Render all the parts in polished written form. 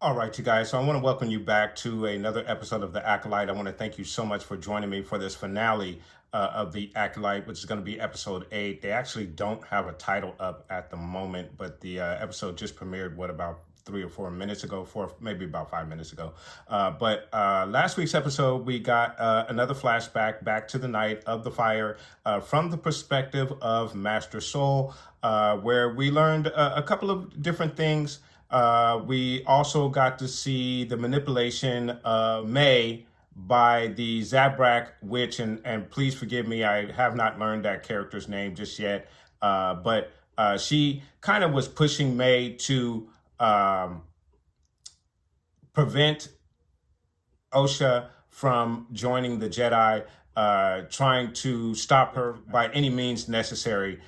All right, you guys. So I want to welcome you back to another episode of The Acolyte. I want to thank you so much for joining me for this finale of The Acolyte, which is going to be episode 8. They actually don't have a title up at the moment, but the episode just premiered, about 3 or 4 minutes ago, maybe about 5 minutes ago. But last week's episode, we got another flashback back to the night of the fire from the perspective of Master Soul, where we learned a couple of different things. We also got to see the manipulation of May by the Zabrak witch, and please forgive me, I have not learned that character's name just yet, but she kind of was pushing May to prevent Osha from joining the Jedi, trying to stop her by any means necessary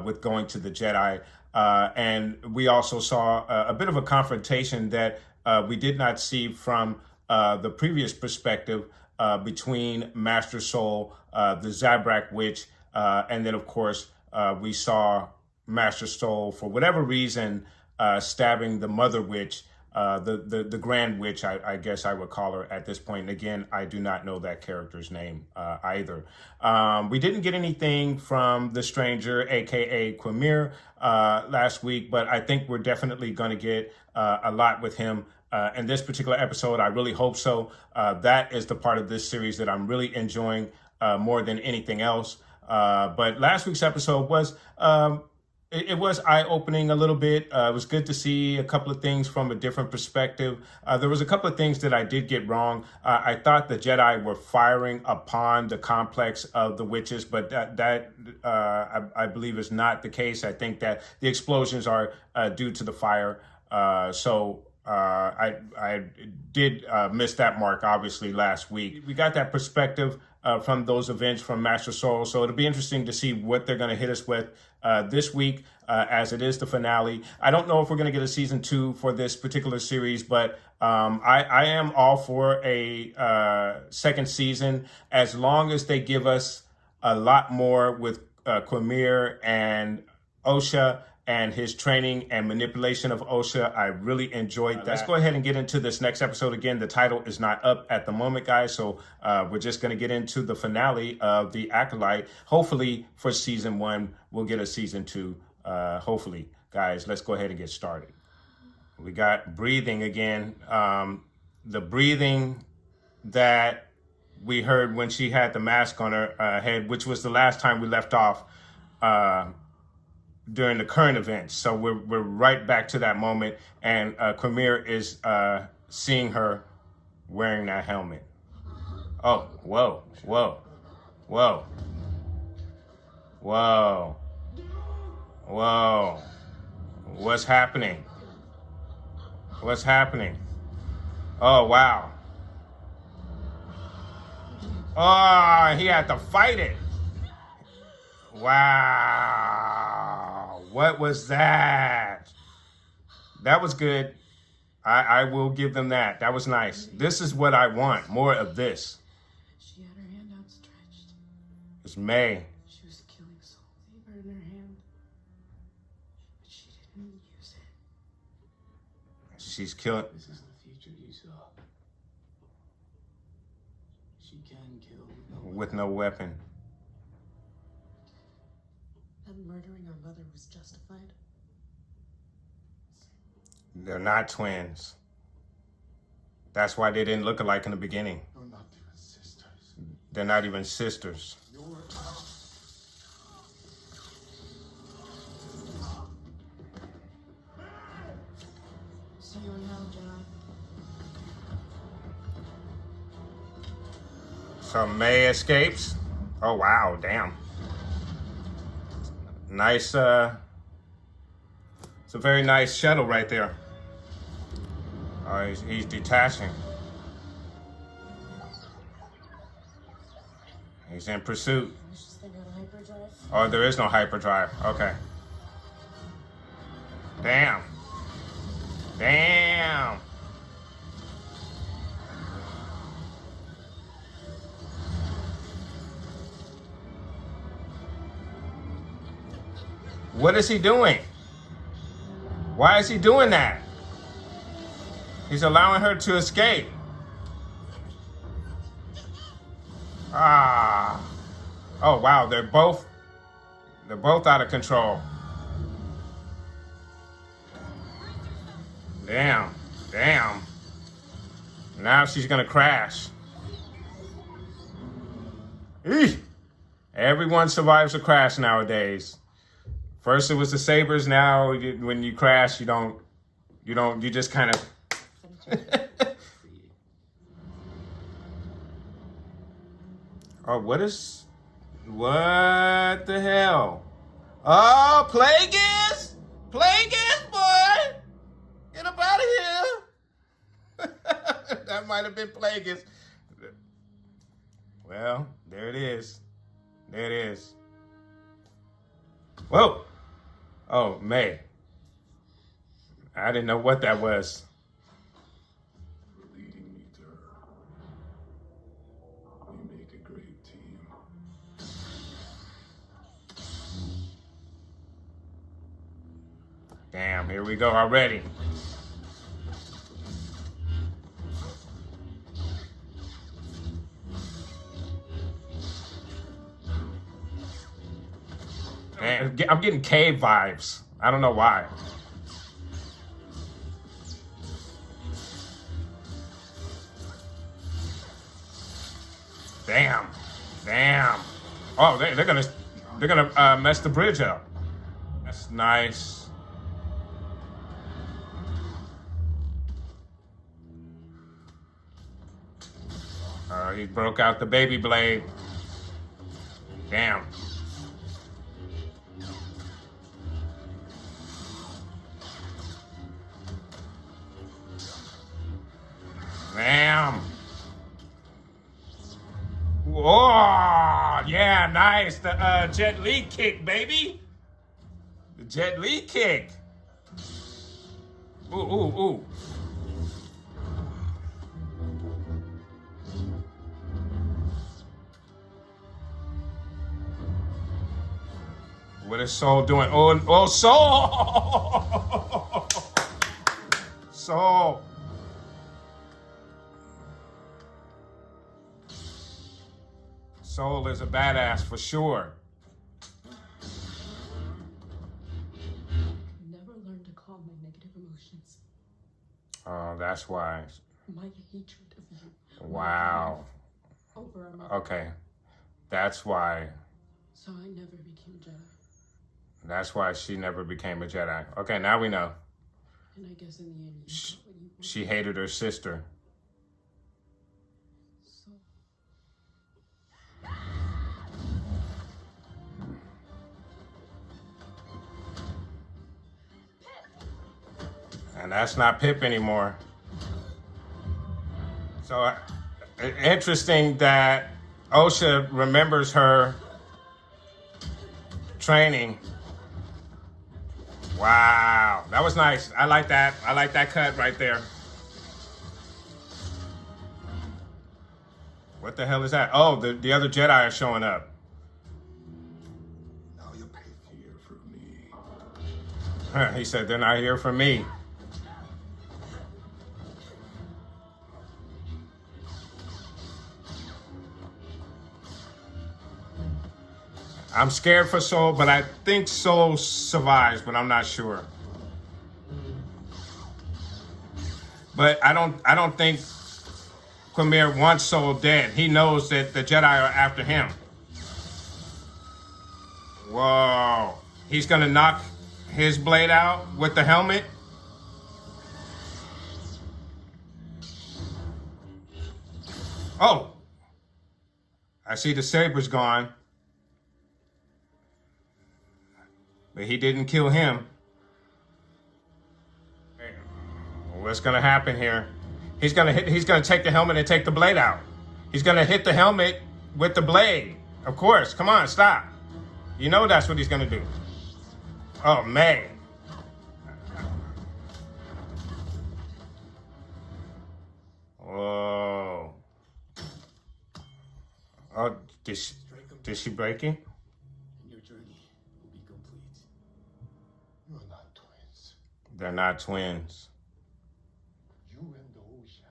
with going to the Jedi. And we also saw a bit of a confrontation that we did not see from the previous perspective between Master Soul, the Zabrak witch, and then, of course, we saw Master Soul, for whatever reason, stabbing the Mother Witch, the Grand Witch, I guess I would call her at this point. And again, I do not know that character's name either. We didn't get anything from the Stranger, aka Quamir, last week, but I think we're definitely going to get a lot with him in this particular episode. I really hope so. That is the part of this series that I'm really enjoying more than anything else. But last week's episode was it was eye-opening a little bit. It was good to see a couple of things from a different perspective. There was a couple of things that I did get wrong. I thought the Jedi were firing upon the complex of the witches, but I believe is not the case. I think that the explosions are due to the fire. So I did miss that mark, obviously, last week. We got that perspective from those events from Master Soul. So it'll be interesting to see what they're going to hit us with this week, as it is the finale. I don't know if we're going to get a season 2 for this particular series, but I am all for a second season, as long as they give us a lot more with Quamir and Osha and his training and manipulation of Osha. I really enjoyed that. Let's go ahead and get into this next episode. Again, the title is not up at the moment, guys, so we're just going to get into the finale of The Acolyte. Hopefully for season 1, we'll get a season 2. Hopefully, guys, let's go ahead and get started. We got breathing again. The breathing that we heard when she had the mask on her head, which was the last time we left off during the current events. So we're right back to that moment, and Quamir is seeing her wearing that helmet. Oh, whoa, whoa, whoa, whoa, whoa. What's happening? What's happening? Oh, wow. Oh, he had to fight it. Wow. What was that? That was good. I will give them that. That was nice. This is what I want. More of this. She had her hand outstretched. It's May. She was killing Soul Saber in her hand. But she didn't use it. She's killing. This is the future you saw. She can kill With no weapon. That murdering our mother was justified. They're not twins. That's why they didn't look alike in the beginning. You're not even sisters. They're not even sisters. You're See you now, Jedi. So May escapes. Oh, wow, damn. Nice, it's a very nice shuttle right there. Oh, he's detaching. He's in pursuit. Let's just think on hyperdrive. Oh, there is no hyperdrive. Okay. Damn. Damn. What is he doing? Why is he doing that? He's allowing her to escape. Ah. Oh, wow. They're both out of control. Damn. Damn. Now she's going to crash. Eesh. Everyone survives a crash nowadays. First it was the sabers. Now when you crash, you just kind of. Oh, what the hell? Oh, Plagueis! Plagueis, boy! Get up out of here! That might have been Plagueis. Well, there it is. There it is. Whoa! Oh, May. I didn't know what that was. For leading me to her. We make a great team. Damn, here we go already. Man, I'm getting cave vibes. I don't know why. Damn. Damn. Oh, they're gonna mess the bridge up. That's nice. He broke out the baby blade. Damn. Damn. Whoa, yeah, nice. The Jet Li kick, baby. The Jet Li kick. Ooh, ooh, ooh. What is Soul doing? Oh, Soul! Soul. Soul is a badass for sure. Never learned to calm my negative emotions. Oh, that's why. My hatred of you. Wow. Over our mother. Okay. That's why. So I never became a Jedi. That's why she never became a Jedi. Okay, now we know. And I guess in the end, you got what you wanted. She hated her sister. So And that's not Pip anymore. So interesting that Osha remembers her training. Wow, that was nice. I like that. I like that cut right there. What the hell is that? Oh, the other Jedi are showing up. Now you pay here for me. He said they're not here for me. I'm scared for Soul, but I think Soul survives, but I'm not sure. But I don't think Quamir wants Soul dead. He knows that the Jedi are after him. Whoa. He's gonna knock his blade out with the helmet. Oh. I see the saber's gone. But he didn't kill him. What's gonna happen here? He's gonna take the helmet and take the blade out. He's gonna hit the helmet with the blade. Of course. Come on, stop. You know that's what he's gonna do. Oh man. Whoa. Oh, did she break him? And your journey will be complete. You are not twins. They're not twins. You and Osha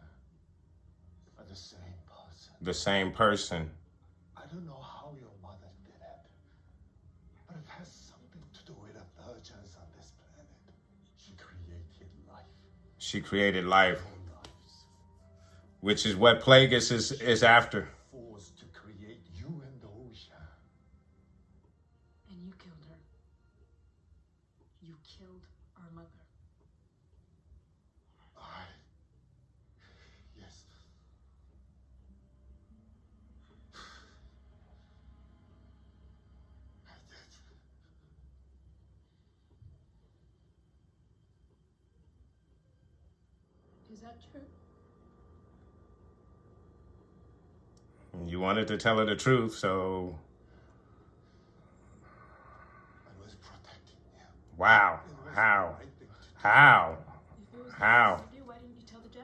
are the same person. The same person. I don't know how your mother did it, but it has something to do with the virgins on this planet. She created life. She created life, All lives. which is what Plagueis is after. Forced to create you and Osha. And you killed her. You killed our mother. Yes. I did. Is that true? You wanted to tell her the truth, so I was protecting you. wow. It was How? the right thing to do. How? If it was How? the thing to do, why didn't you tell the Jedi?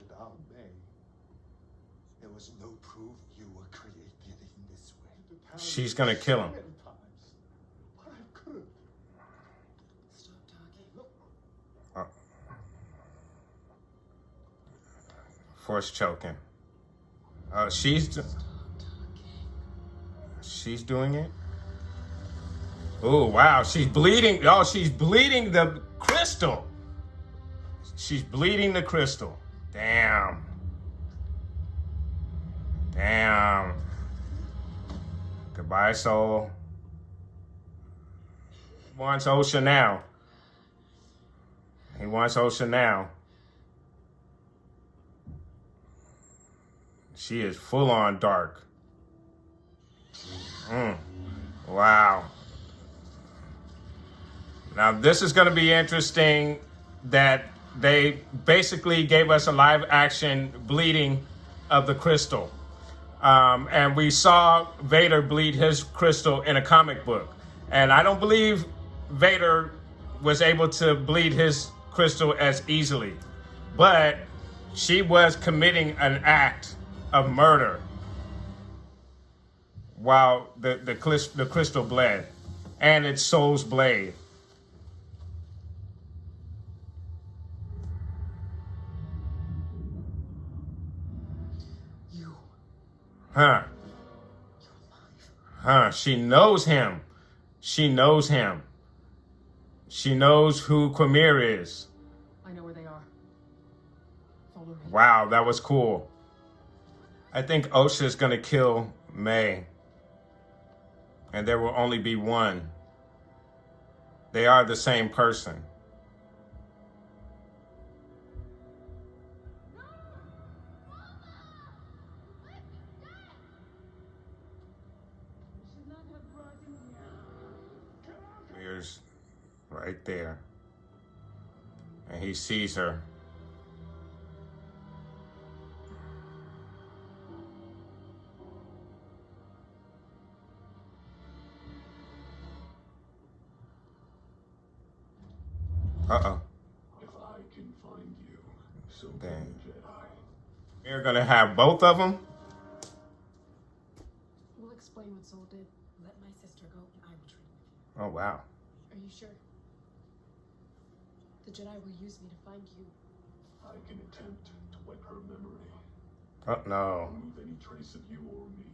Without May, there was no proof you were created in this way. She's gonna kill him. Many times, but I couldn't. Stop talking. Look, Force choking. Oh, she's Stop talking. doing it. Oh wow, she's bleeding. Oh, she's bleeding the crystal. She's bleeding the crystal. Damn. Damn. Goodbye, soul. He wants Osha now. He wants Osha now. She is full on dark. Wow. Now this is going to be interesting that they basically gave us a live action bleeding of the crystal. And we saw Vader bleed his crystal in a comic book. And I don't believe Vader was able to bleed his crystal as easily. But she was committing an act of murder while the crystal bled. And it's Soul's blade. You. Huh. Huh. She knows him. She knows him. She knows who Quamir is. I know where they are. Follow me. Wow, that was cool. I think Osha is going to kill May. And there will only be one. They are the same person. Mir's right there. And he sees her. Uh-oh. if I can find you, so can Dang. the Jedi. We're gonna have both of them? We'll explain what Soul did. Let my sister go, and I will train with you. Oh, wow. Are you sure? The Jedi will use me to find you. I can attempt to wipe her memory, Oh, no. remove any trace of you or me.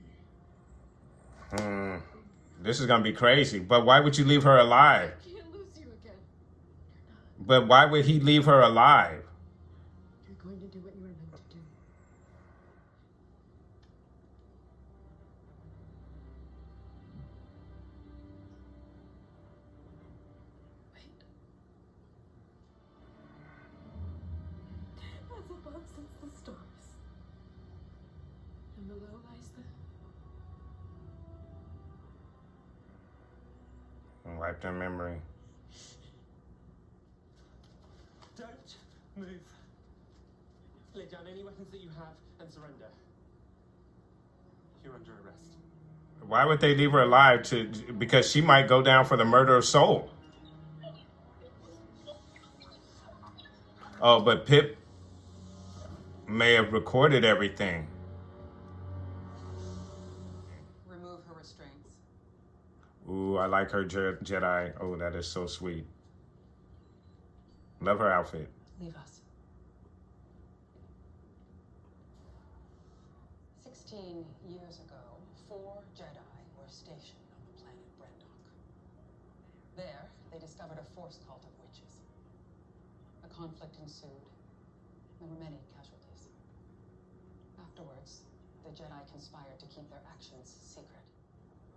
This is gonna be crazy. But why would you leave her alive? I can't lose you again. But why would he leave her alive? You're going to do what you were meant to do. Wait. As above sits the stars, and below lies the... And wipe their memory. Move. Lay down any weapons that you have and surrender. You're under arrest. Why would they leave her alive? Because she might go down for the murder of Soul. Oh, but Pip may have recorded everything. Remove her restraints. Ooh, I like her Jedi. Oh, that is so sweet. Love her outfit. Leave us. 16 years ago, 4 Jedi were stationed on the planet Brendok. There, they discovered a force cult of witches. A conflict ensued. There were many casualties. Afterwards, the Jedi conspired to keep their actions secret.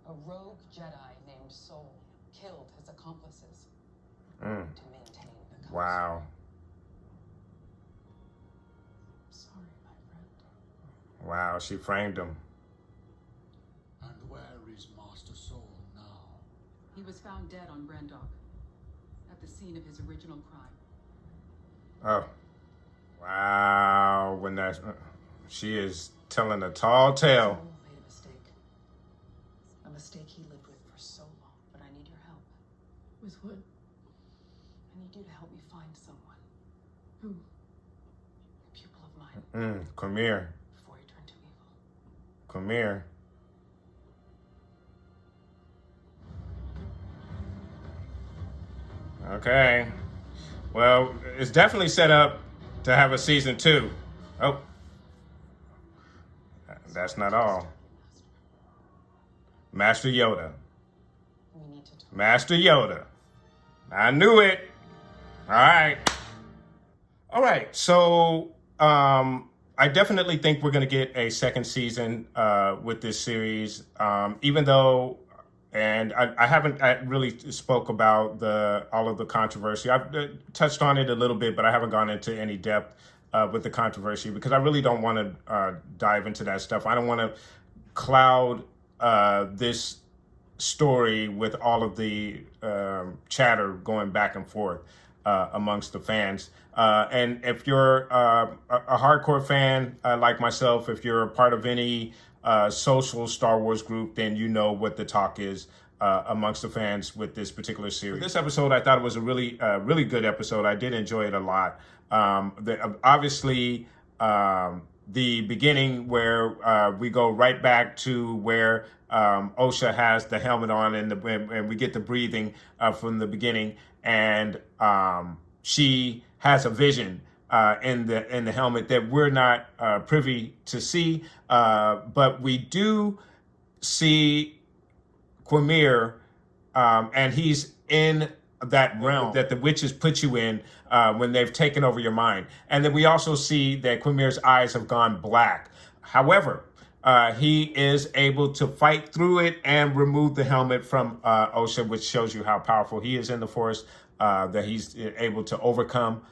A rogue Jedi named Soul killed his accomplices to maintain the cause. Wow. Sorry, my friend. Wow, she framed him. And where is Master Soul now? He was found dead on Brendok, at the scene of his original crime. Oh. Wow. When that she is telling a tall tale. Soul made a mistake. A mistake he lived with for so long, but I need your help. With what? I need you to help me find someone. Who? A pupil of mine, Quamir. before he turned to evil. Quamir. Okay. Well, it's definitely set up to have a season 2. Oh. That's not all. Master Yoda. We need to talk. Master Yoda. I knew it. All right. All right. So I definitely think we're going to get a second season with this series, even though, and I haven't really spoke about all of the controversy. I've touched on it a little bit, but I haven't gone into any depth with the controversy because I really don't want to dive into that stuff. I don't want to cloud this story with all of the chatter going back and forth amongst the fans. And if you're a hardcore fan like myself, if you're a part of any social Star Wars group, then you know what the talk is amongst the fans with this particular series. For this episode, I thought it was a really good episode. I did enjoy it a lot. Obviously, the beginning where we go right back to where Osha has the helmet on and we get the breathing from the beginning, and she has a vision in the helmet that we're not privy to see, but we do see Quamir, and he's in that realm that the witches put you in when they've taken over your mind. And then we also see that Quamir's eyes have gone black. However, he is able to fight through it and remove the helmet from Osha, which shows you how powerful he is in the Force, that he's able to overcome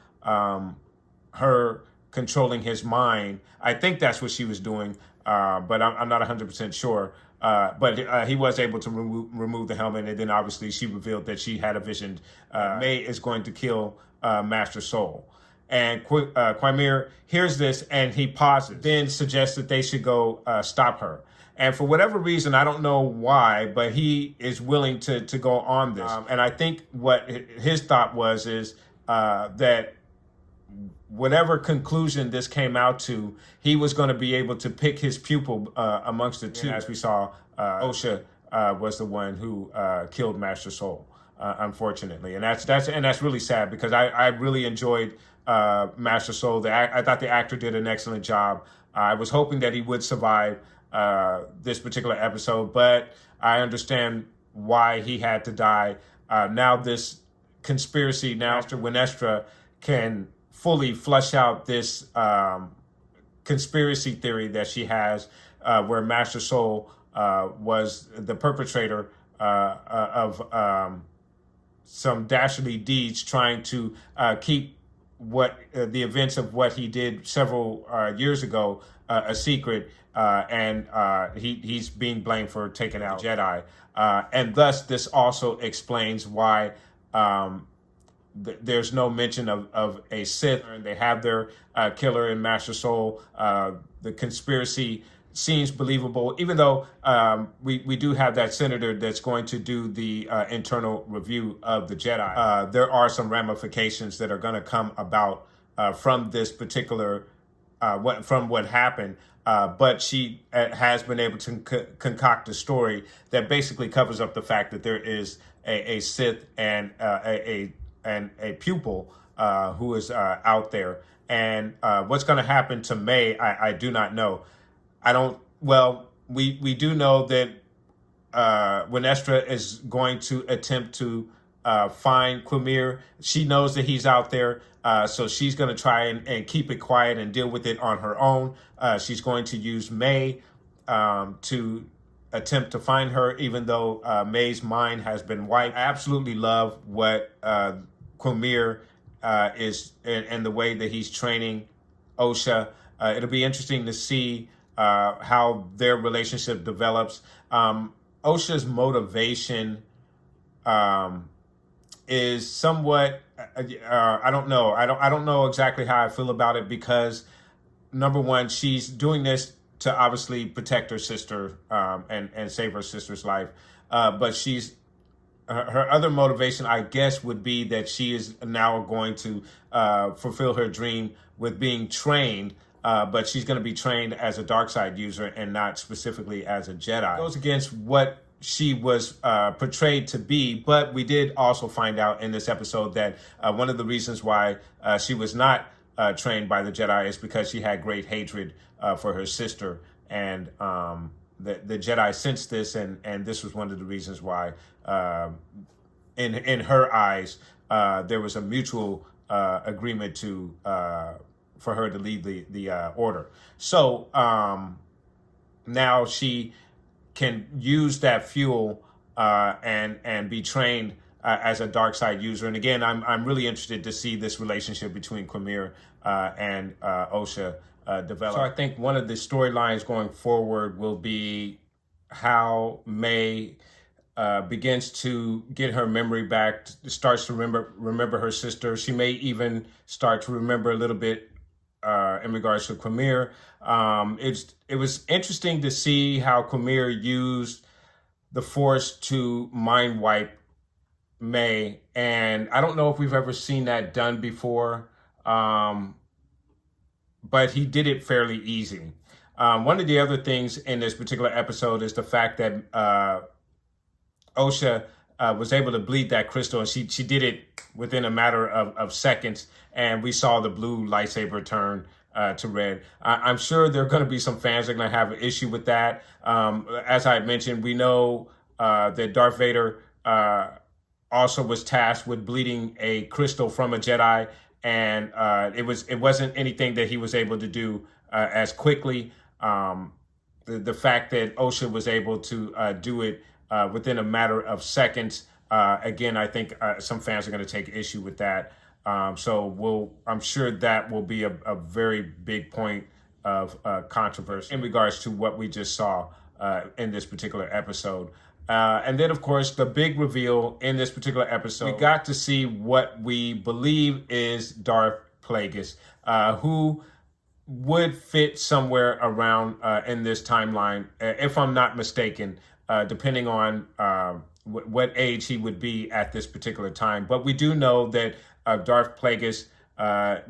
her controlling his mind. I think that's what she was doing, but I'm not 100% sure. But he was able to remove the helmet, and then obviously she revealed that she had a vision. May is going to kill Master Soul. And Quamir hears this, and he pauses, then suggests that they should go stop her. And for whatever reason, I don't know why, but he is willing to go on this. And I think what his thought is that whatever conclusion this came out to, he was going to be able to pick his pupil amongst the two. As we saw, Osha was the one who killed Master Soul, unfortunately, and that's really sad because I really enjoyed Master Soul. I thought the actor did an excellent job. I was hoping that he would survive this particular episode, but I understand why he had to die. Now this conspiracy, Master Winestra can fully flush out this conspiracy theory that she has, where Master Soul was the perpetrator of some dastardly deeds, trying to keep the events of what he did several years ago a secret, and he's being blamed for taking out Jedi, and thus this also explains why there's no mention of a Sith. They have their killer in Master Soul. The conspiracy seems believable, even though we do have that senator that's going to do the internal review of the Jedi. There are some ramifications that are going to come about from this particular from what happened. But she has been able to concoct a story that basically covers up the fact that there is a Sith and a pupil who is out there. And what's going to happen to May, I do not know. We do know that when Estra is going to attempt to find Quimir, she knows that he's out there. So she's going to try and keep it quiet and deal with it on her own. She's going to use May to attempt to find her, even though May's mind has been wiped. I absolutely love what Quimir is and the way that he's training Osha. It'll be interesting to see how their relationship develops. Osha's motivation is somewhat I don't know. I don't know exactly how I feel about it, because number one, she's doing this to obviously protect her sister and save her sister's life. But her other motivation, I guess, would be that she is now going to fulfill her dream with being trained. But she's going to be trained as a dark side user and not specifically as a Jedi. It goes against what she was portrayed to be, but we did also find out in this episode that one of the reasons why she was not trained by the Jedi is because she had great hatred for her sister, and the Jedi sensed this, and this was one of the reasons why, in her eyes, there was a mutual agreement to for her to leave the order. So now she can use that fuel and be trained as a dark side user. And again, I'm really interested to see this relationship between Quimir and Osha develop. So I think one of the storylines going forward will be how May begins to get her memory back, starts to remember her sister. She may even start to remember a little bit in regards to Quimir. It was interesting to see how Quimir used the Force to mind wipe May, and I don't know if we've ever seen that done before, but he did it fairly easy. One of the other things in this particular episode is the fact that Osha was able to bleed that crystal, and she did it within a matter of seconds, and we saw the blue lightsaber turn to red. I'm sure there are going to be some fans that are going to have an issue with that. As I mentioned, we know that Darth Vader also was tasked with bleeding a crystal from a Jedi, and it wasn't anything that he was able to do as quickly. The fact that Osha was able to do it within a matter of seconds, again, I think some fans are going to take issue with that. So I'm sure that will be a very big point of controversy in regards to what we just saw in this particular episode. And then, of course, the big reveal in this particular episode, we got to see what we believe is Darth Plagueis, who would fit somewhere around in this timeline, if I'm not mistaken, depending on what age he would be at this particular time. But we do know that Darth Plagueis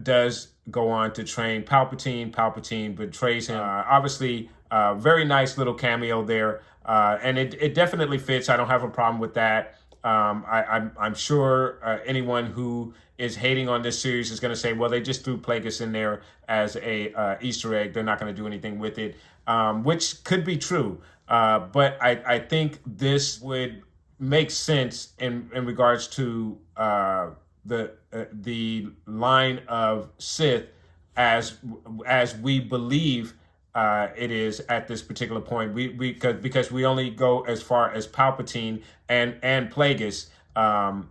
does go on to train Palpatine. Palpatine betrays him. Obviously, very nice little cameo there. And it definitely fits. I don't have a problem with that. I'm sure anyone who is hating on this series is going to say, well, they just threw Plagueis in there as a Easter egg. They're not going to do anything with it, which could be true. But I think this would make sense in regards to the line of Sith as we believe it is at this particular point. Because we only go as far as Palpatine and Plagueis.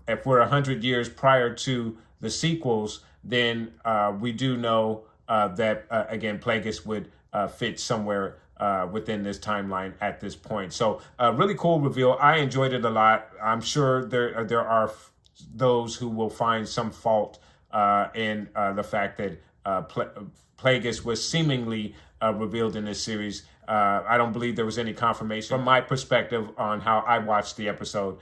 If we're 100 years prior to the sequels, then we do know that again Plagueis would fit somewhere within this timeline at this point. So really cool reveal. I enjoyed it a lot. I'm sure there are those who will find some fault in the fact that Plagueis was seemingly revealed in this series. I don't believe there was any confirmation. From my perspective on how I watched the episode,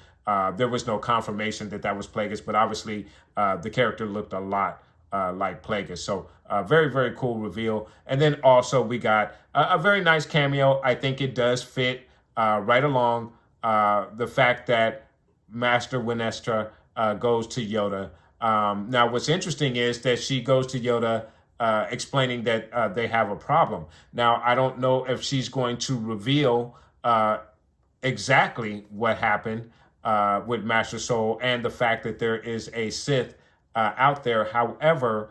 there was no confirmation that that was Plagueis, but obviously the character looked a lot like Plagueis. So very, very cool reveal. And then also we got a very nice cameo. I think it does fit right along the fact that Master Winestra goes to Yoda. Now, what's interesting is that she goes to Yoda explaining that they have a problem. Now, I don't know if she's going to reveal exactly what happened with Master Soul and the fact that there is a Sith out there. However,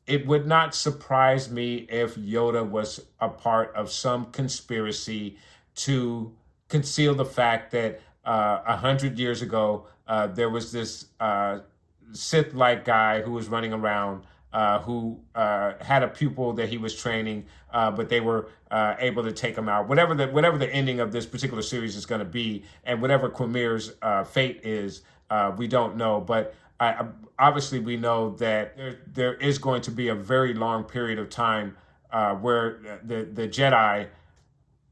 it would not surprise me if Yoda was a part of some conspiracy to conceal the fact that 100 years ago there was this Sith-like guy who was running around who had a pupil that he was training, but they were able to take him out. Whatever the ending of this particular series is going to be, and whatever Qumir's fate is, we don't know. But obviously, we know that there is going to be a very long period of time where the Jedi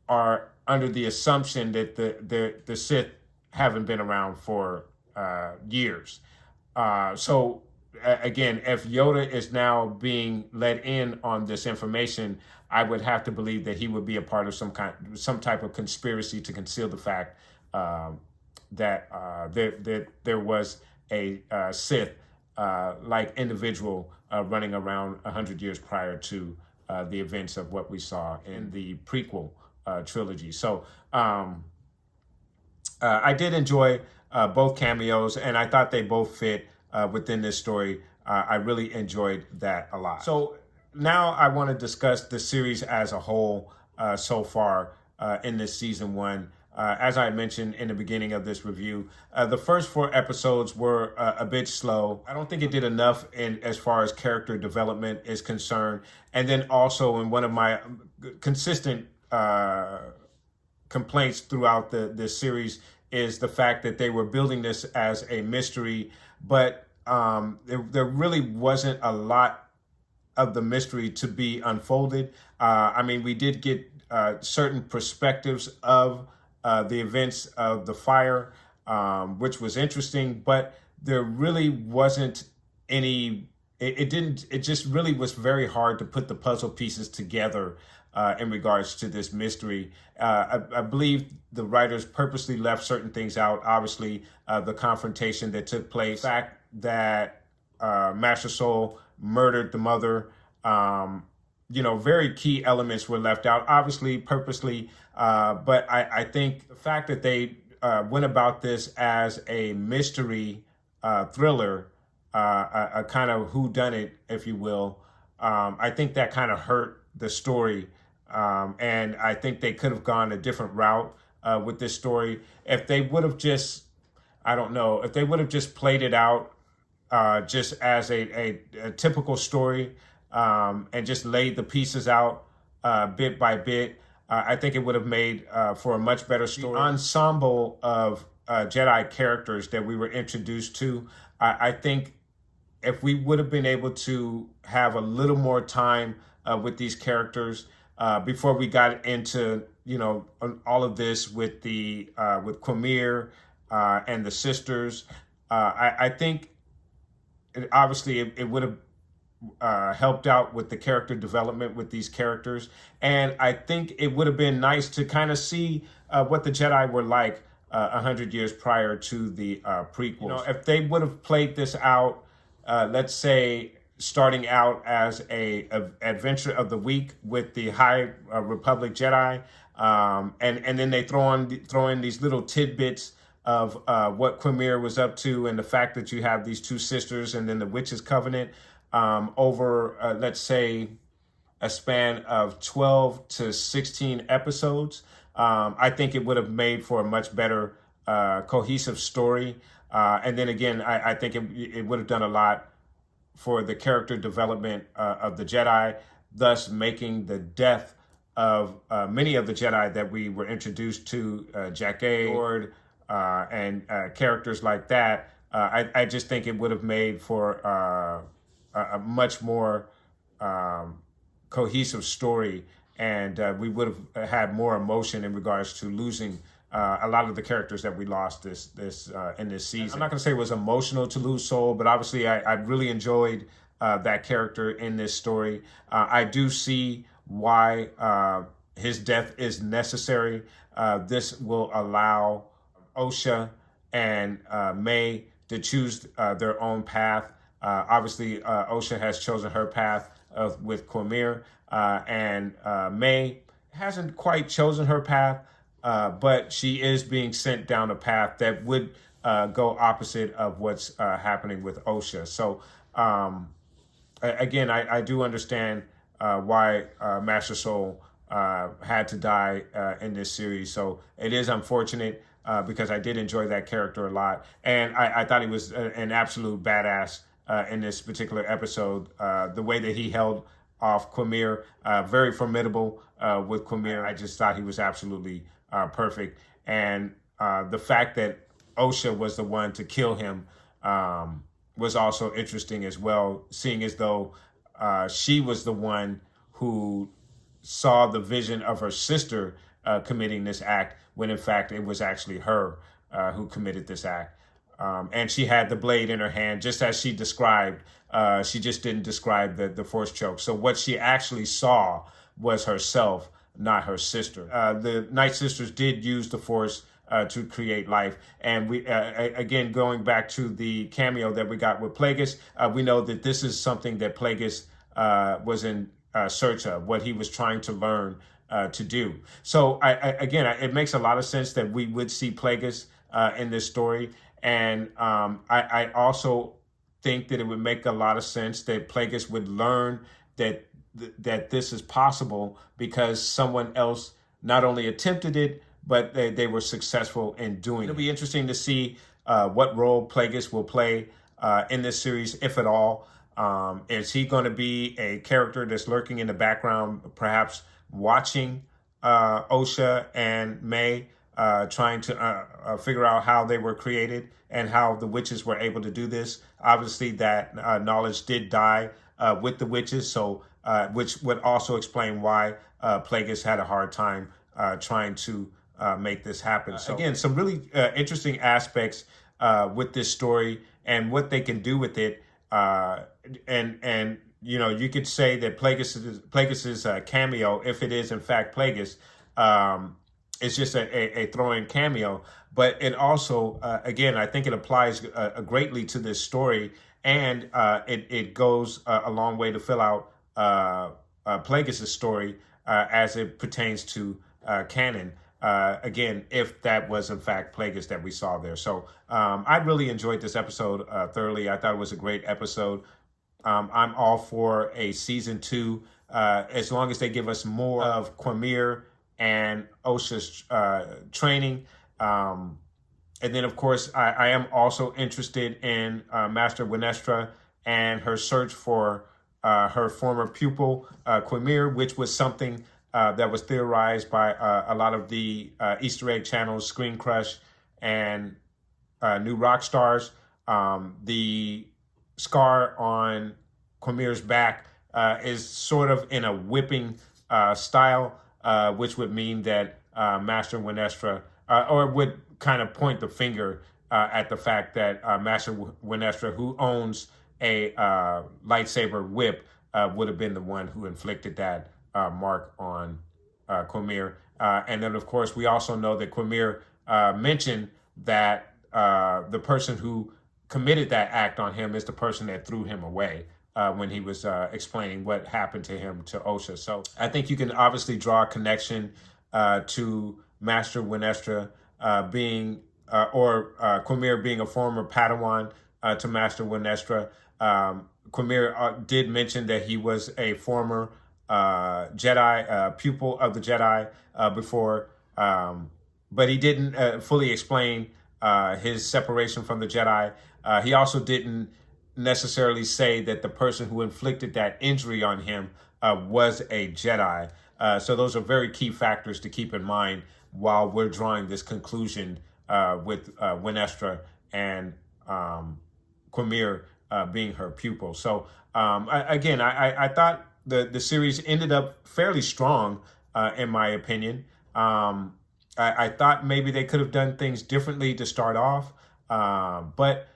are under the assumption that the Sith haven't been around for years. So again, if Yoda is now being let in on this information, I would have to believe that he would be a part of some type of conspiracy to conceal the fact that there was a Sith like individual running around 100 years prior to the events of what we saw in the prequel trilogy. So I did enjoy both cameos, and I thought they both fit within this story. I really enjoyed that a lot. So now I want to discuss the series as a whole so far in this season 1. As I mentioned in the beginning of this review, the first 4 episodes were a bit slow. I don't think it did enough as far as character development is concerned. And then also, in one of my consistent complaints throughout this series is the fact that they were building this as a mystery, but there really wasn't a lot of the mystery to be unfolded. I mean, we did get certain perspectives of the events of the fire, which was interesting, but there really wasn't any. It just really was very hard to put the puzzle pieces together in regards to this mystery. I believe the writers purposely left certain things out. Obviously, the confrontation that took place, the fact that Master Soul murdered the mother, very key elements were left out, obviously purposely. But I think the fact that they went about this as a mystery thriller, a kind of whodunit, if you will, I think that kind of hurt the story. And I think they could have gone a different route with this story. If they would have just, I don't know, if they would have just played it out just as a typical story and just laid the pieces out bit by bit, I think it would have made for a much better story. The ensemble of Jedi characters that we were introduced to, I think if we would have been able to have a little more time with these characters before we got into, all of this with with Quimir and the sisters, I think obviously it would have helped out with the character development with these characters. And I think it would have been nice to kind of see what the Jedi were like 100 years prior to the prequels. If they would have played this out, let's say, starting out as a adventure of the week with the High Republic Jedi, and then they throw in these little tidbits of what Quimir was up to, and the fact that you have these 2 sisters and then the Witches' Covenant over, let's say, a span of 12 to 16 episodes. I think it would have made for a much better cohesive story. And then again, I think it would have done a lot for the character development of the Jedi, thus making the death of many of the Jedi that we were introduced to, Jackée, Lord, and characters like that, I just think it would have made for a much more cohesive story, and we would have had more emotion in regards to losing a lot of the characters that we lost in this season. I'm not going to say it was emotional to lose Soul, but obviously I really enjoyed that character in this story. I do see why his death is necessary. This will allow Osha and May to choose their own path. Obviously, Osha has chosen her path with Cormier, and May hasn't quite chosen her path, but she is being sent down a path that would go opposite of what's happening with Osha. So, again, I do understand why Master Soul had to die in this series. So it is unfortunate because I did enjoy that character a lot. And I thought he was an absolute badass in this particular episode. The way that he held off Cormier, very formidable with Cormier. I just thought he was absolutely perfect. And the fact that Osha was the one to kill him was also interesting as well, seeing as though she was the one who saw the vision of her sister committing this act, when in fact it was actually her who committed this act. And she had the blade in her hand, just as she described. She just didn't describe the force choke. So what she actually saw was herself, not her sister. The Night Sisters did use the force to create life. And we, again, going back to the cameo that we got with Plagueis, we know that this is something that Plagueis was in search of, what he was trying to learn to do. So again, it makes a lot of sense that we would see Plagueis in this story. And I also think that it would make a lot of sense that Plagueis would learn that this is possible because someone else not only attempted it, but they were successful in doing it. It'll be interesting to see what role Plagueis will play in this series, if at all. Is he going to be a character that's lurking in the background, perhaps watching Osha and May, trying to figure out how they were created and how the witches were able to do this? Obviously, that knowledge did die with the witches, so which would also explain why Plagueis had a hard time trying to make this happen. So again, some really interesting aspects with this story and what they can do with it. And you know, you could say that Plagueis's cameo, if it is in fact Plagueis, is just a throw-in cameo. But it also, again, I think it applies greatly to this story, and it goes a long way to fill out Plagueis' story as it pertains to canon. Again, if that was in fact Plagueis that we saw there. So I really enjoyed this episode thoroughly. I thought it was a great episode. I'm all for a season 2, as long as they give us more of Cormier and Osha's training. And then, of course, I am also interested in Master Winestra and her search for her former pupil, Cormier, which was something that was theorized by a lot of the Easter egg channels, Screen Crush and New Rock Stars. The scar on Cormier's back is sort of in a whipping style, which would mean that Master Winestra, or would kind of point the finger at the fact that Master Winestra, who owns a lightsaber whip, would have been the one who inflicted that mark on Cormier. And then, of course, we also know that Cormier mentioned that the person who committed that act on him is the person that threw him away when he was explaining what happened to him to Osha. So I think you can obviously draw a connection to Master Winestra being, or Cormier being a former Padawan to Master Winestra. Cormier did mention that he was a former Jedi, pupil of the Jedi before, but he didn't fully explain his separation from the Jedi. He also didn't necessarily say that the person who inflicted that injury on him was a Jedi. So those are very key factors to keep in mind while we're drawing this conclusion with Winestra and Quamir being her pupil. So I thought the series ended up fairly strong, in my opinion. I thought maybe they could have done things differently to start off, but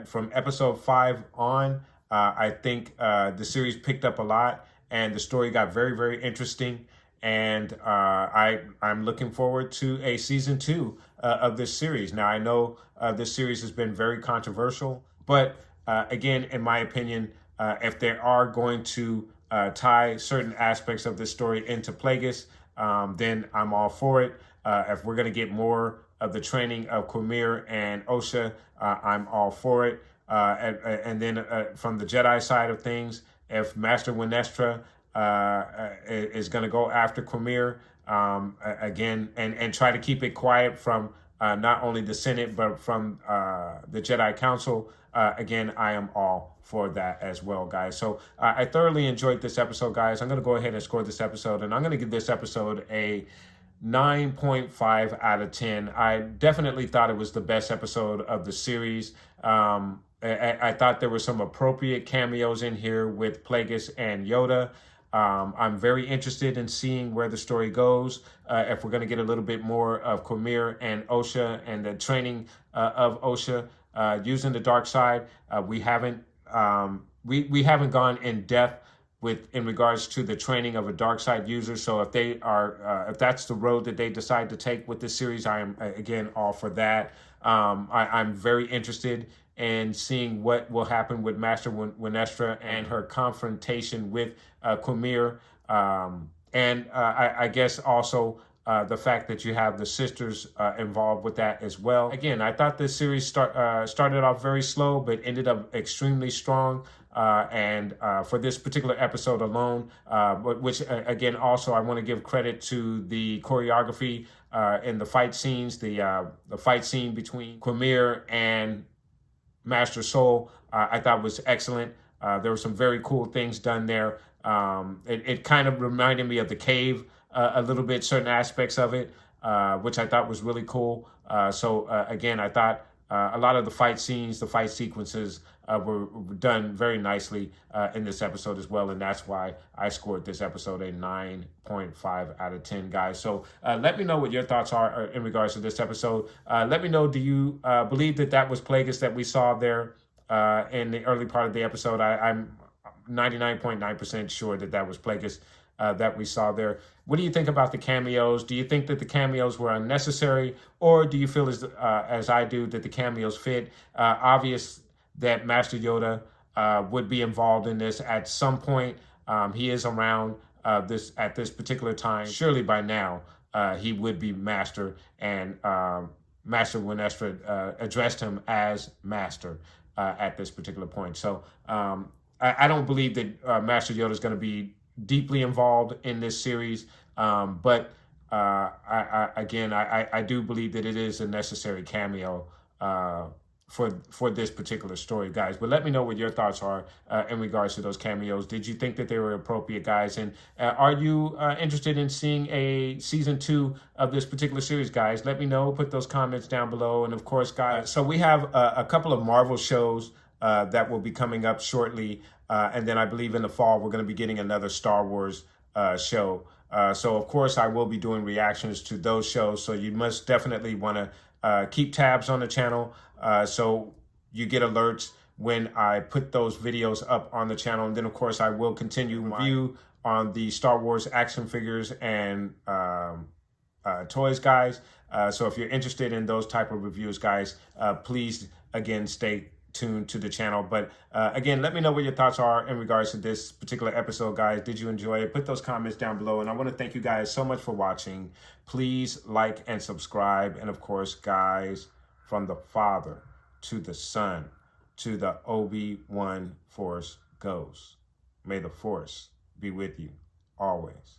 from episode 5 on, I think the series picked up a lot, and the story got very, very interesting. And I'm looking forward to a season 2 of this series. Now I know this series has been very controversial, but again, in my opinion, if they are going to tie certain aspects of this story into Plagueis, then I'm all for it. If we're going to get more of the training of Quamir and Osha, I'm all for it. And then from the Jedi side of things, if Master Winestra is going to go after Quamir again, and try to keep it quiet from not only the Senate, but from the Jedi Council, again, I am all for that as well, guys. So I thoroughly enjoyed this episode, guys. I'm going to go ahead and score this episode, and I'm going to give this episode a 9.5 out of 10. I definitely thought it was the best episode of the series. I thought there were some appropriate cameos in here with Plagueis and Yoda. I'm very interested in seeing where the story goes. If we're going to get a little bit more of Quamir and Osha and the training of Osha using the dark side, we haven't gone in depth in regards to the training of a dark side user. So if that's the road that they decide to take with this series, I am again all for that. I'm very interested in seeing what will happen with Master Winestra and her confrontation with Quamir, and I guess also the fact that you have the sisters involved with that as well. Again, I thought this series started off very slow, but ended up extremely strong. And for this particular episode alone, which again, also I want to give credit to the choreography in the fight scenes, the fight scene between Quamir and Master Soul, I thought was excellent. There were some very cool things done there. It kind of reminded me of The Cave a little bit, certain aspects of it, which I thought was really cool. So again, I thought a lot of the fight scenes, the fight sequences were done very nicely in this episode as well. And that's why I scored this episode a 9.5 out of 10, guys. So let me know what your thoughts are in regards to this episode. Let me know, do you believe that was Plagueis that we saw there in the early part of the episode? I'm 99.9% sure that was Plagueis that we saw there. What do you think about the cameos? Do you think that the cameos were unnecessary, or do you feel as I do that the cameos fit? Obvious that Master Yoda would be involved in this at some point. He is around at this particular time. Surely by now he would be Master, and Master Winestra addressed him as Master at this particular point. So I don't believe that Master Yoda is going to be deeply involved in this series, but I do believe that it is a necessary cameo for this particular story, guys. But let me know what your thoughts are in regards to those cameos. Did you think that they were appropriate, guys? And are you interested in seeing a season 2 of this particular series, guys? Let me know. Put those comments down below. And of course, guys, so we have a couple of Marvel shows that will be coming up shortly. And then I believe in the fall, we're going to be getting another Star Wars show. So, of course, I will be doing reactions to those shows. So you must definitely want to keep tabs on the channel so you get alerts when I put those videos up on the channel. And then, of course, I will continue review on the Star Wars action figures and toys, guys. So if you're interested in those type of reviews, guys, please, again, stay tuned to the channel. But again, let me know what your thoughts are in regards to this particular episode, guys. Did you enjoy it? Put those comments down below. And I want to thank you guys so much for watching. Please like and subscribe. And of course, guys, from the Father to the Son to the Obi-Wan Force Ghost, may the Force be with you always.